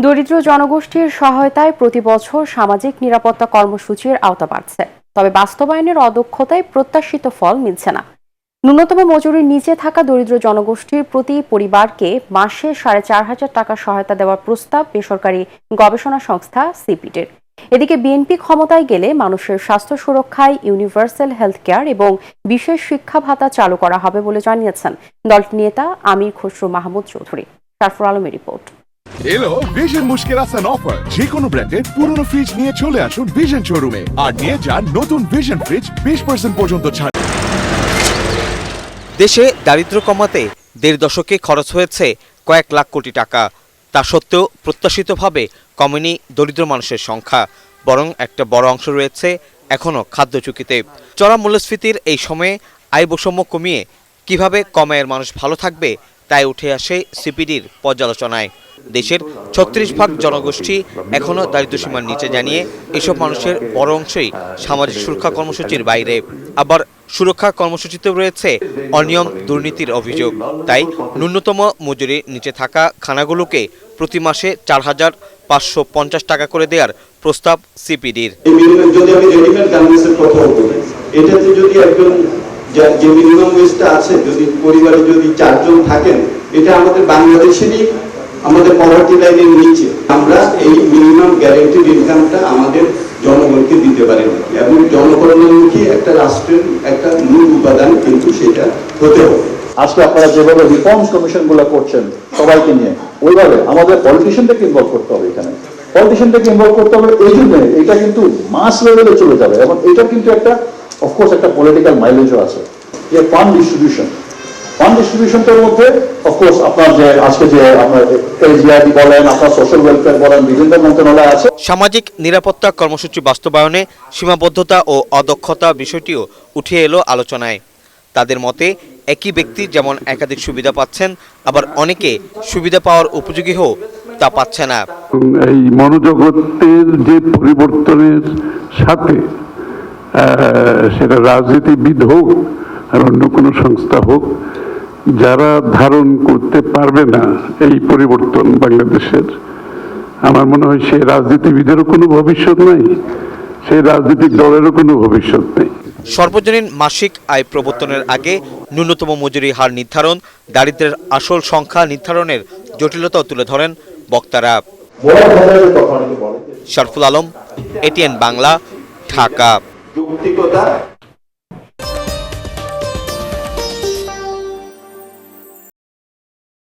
দরিদ্র জনগোষ্ঠীর সহায়তায় প্রতি বছর সামাজিক নিরাপত্তা কর্মসূচির আওতা বাড়ছে, তবে বাস্তবায়নের অদক্ষতায় প্রত্যাশিত ফল মিলছে না। ন্যূনতম মজুরির নিচে থাকা দরিদ্র জনগোষ্ঠীর প্রতি পরিবারকে মাসে 4,500 টাকা সহায়তা দেওয়ার প্রস্তাব বেসরকারি গবেষণা সংস্থা সিপিডির। এদিকে বিএনপি ক্ষমতায় গেলে মানুষের স্বাস্থ্য সুরক্ষায় ইউনিভার্সাল হেলথ কেয়ার এবং বিশেষ শিক্ষা ভাতা চালু করা হবে বলে জানিয়েছেন দলটির নেতা আমির খসরু মাহমুদ চৌধুরী। সারফুর আলমের রিপোর্ট। এলো ভিশন মুশকিল আসান অফার। যে কোনো ব্র্যান্ডের পুরনো ফ্রিজ নিয়ে চলে আসুন ভিশন শোরুমে আর নিয়ে যান নতুন ভিশন ফ্রিজ 20% পর্যন্ত ছাড়। দেশে দারিদ্র্য কমাতে 1.5 দশকে খরচ হয়েছে কয়েক লাখ কোটি টাকা। তা সত্ত্বেও প্রত্যাশিতভাবে কমেনি দরিদ্র মানুষের সংখ্যা, বরং একটা বড় অংশ রয়েছে এখনও খাদ্য ঝুঁকিতে। চড়া মূল্যস্ফীতির এই সময়ে আয় বৈষম্য কমিয়ে কিভাবে কম আয়ের মানুষ ভালো থাকবে তাই উঠে আসে সিপিডির পর্যালোচনায়। দেশের 36% জনগোষ্ঠী এখনও দারিদ্র্যসীমার নিচে, জানিয়ে এসব মানুষের বড় অংশই সামাজিক সুরক্ষা কর্মসূচির বাইরে। আবার সুরক্ষা কর্মসূচিতেও রয়েছে অনিয়ম, দুর্নীতির অভিযোগ। তাই ন্যূনতম মজুরির নিচে থাকা খানাগুলোকে প্রতি মাসে 4,550 টাকা করে দেওয়ার প্রস্তাব সিপিডির। যদি আমি রেডিমেড গার্মেন্টসের কথা বলি, এটাতে যদি একজন যে মিনিমাম ওয়েজটা আছে, যদি পরিবারে যদি 4 জন থাকেন, এটা আমাদের বাংলাদেশেরই আমাদের পভার্টি লাইনের নিচে। আমরা এই মিনিমাম গ্যারান্টিড ইনকামটা আমাদের জনগণকে দিতে পারি এবং জনকল্যাণমুখী একটা রাষ্ট্রের একটা মূল উপাদান কিন্তু সেটা হতে হবে। আজকে আপনারা যেভাবে রিফর্মস কমিশন গুলো করছেন সবাইকে নিয়ে, ওইভাবে আমাদের পলিটিশিয়ানটাকে ইনভলভ করতে হবে। এখানে পলিটিশিয়ানটাকে ইনভলভ করতে হবে, এই জন্য এটা কিন্তু মাস লেভেলে চলে যাবে এবং এটা কিন্তু একটা অফকোর্স একটা পলিটিক্যাল মাইলেজও আছে। যে ফান্ড ডিস্ট্রিবিউশনটার মধ্যে অফকোর্স আপনার যে আজকে যে আপনার এসবিআইডি বলেন, আপনার সোশ্যাল ওয়েলফেয়ার বলেন, বিভিন্ন মন্ত্রণালয় আছে। সামাজিক নিরাপত্তা কর্মসূচি বাস্তবায়নে সীমাবদ্ধতা ও অদক্ষতা বিষয়টিও উঠে এলো আলোচনায়। তাদের মতে একই ব্যক্তি যেমন একাধিক সুবিধা পাচ্ছেন, আবার অনেকে সুবিধা পাওয়ার উপযোগী হোক তা পাচ্ছে না। এই মনোজগতের যে পরিবর্তনের সাথে সেটা রাজনীতিবিদ হোক আর অন্য কোনো সংস্থা হোক, যারা ধারণ করতে পারবে না এই পরিবর্তন বাংলাদেশের, আমার মনে হয় সেই রাজনীতিবিদেরও কোনো ভবিষ্যৎ নাই, সেই রাজনৈতিক দলেরও কোনো ভবিষ্যৎ নেই। সর্বজনীন মাসিক আয় প্রবর্তনের আগে ন্যূনতম মজুরি হার নির্ধারণ, দারিদ্র্যের আসল সংখ্যা নির্ধারণের জটিলতাও তুলে ধরেন বক্তারা। বড় সারফুল আলম, এটিএন বাংলা, ঢাকা।